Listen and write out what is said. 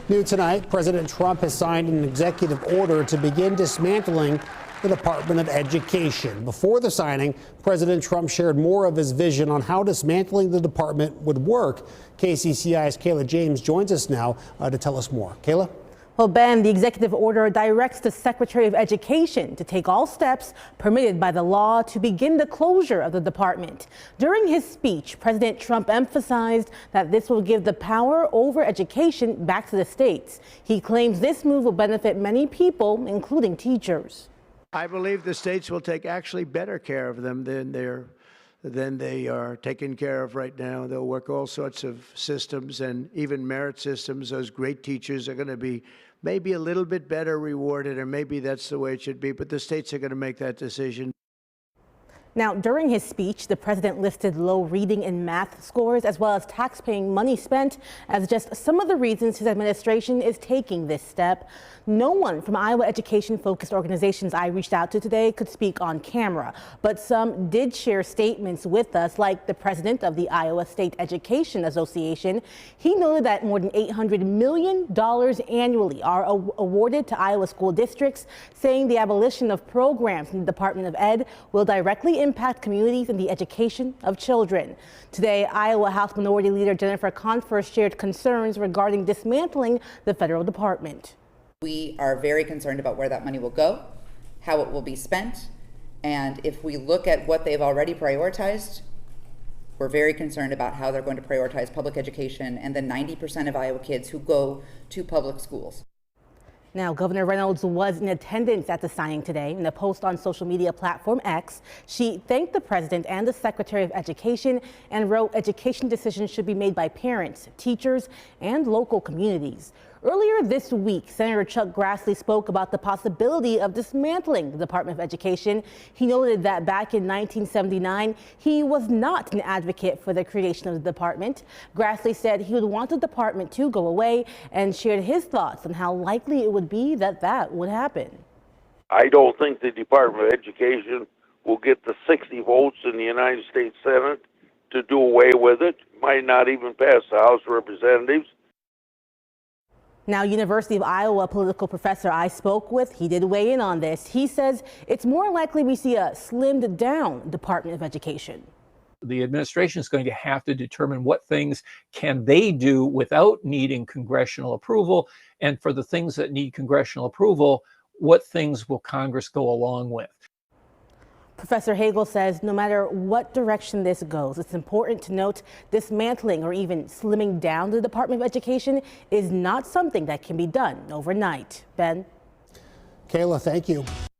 New tonight, President Trump has signed an executive order to begin dismantling the Department of Education. Before the signing, President Trump shared more of his vision on how dismantling the department would work. KCCI's Kayla James joins us now to tell us more. Kayla? Well, Ben, the executive order directs the Secretary of Education to take all steps permitted by the law to begin the closure of the department. During his speech, President Trump emphasized that this will give the power over education back to the states. He claims this move will benefit many people, including teachers. I believe the states will take actually better care of them than they are taken care of right now. They'll work all sorts of systems and even merit systems. Those great teachers are going to be maybe a little bit better rewarded, or maybe that's the way it should be, but the states are going to make that decision. Now, during his speech, the president listed low reading and math scores as well as taxpaying money spent as just some of the reasons his administration is taking this step. No one from Iowa education-focused organizations I reached out to today could speak on camera, but some did share statements with us, like the president of the Iowa State Education Association. He noted that more than $800 million annually are awarded to Iowa school districts, saying the abolition of programs in the Department of Ed will directly impact communities and the education of children. Today, Iowa House Minority Leader Jennifer Confers shared concerns regarding dismantling the federal department. We are very concerned about where that money will go, how it will be spent, and if we look at what they've already prioritized, we're very concerned about how they're going to prioritize public education and the 90% of Iowa kids who go to public schools. Now, Governor Reynolds was in attendance at the signing today. In a post on social media platform X, she thanked the president and the Secretary of Education and wrote education decisions should be made by parents, teachers, and local communities. Earlier this week, Senator Chuck Grassley spoke about the possibility of dismantling the Department of Education. He noted that back in 1979, he was not an advocate for the creation of the department. Grassley said he would want the department to go away and shared his thoughts on how likely it would be that that would happen. I don't think the Department of Education will get the 60 votes in the United States Senate to do away with it. Might not even pass the House of Representatives. Now, University of Iowa political professor I spoke with, he did weigh in on this. He says it's more likely we see a slimmed down Department of Education. The administration is going to have to determine what things can they do without needing congressional approval. And for the things that need congressional approval, what things will Congress go along with? Professor Hagel says no matter what direction this goes, it's important to note dismantling or even slimming down the Department of Education is not something that can be done overnight. Ben? Kayla, thank you.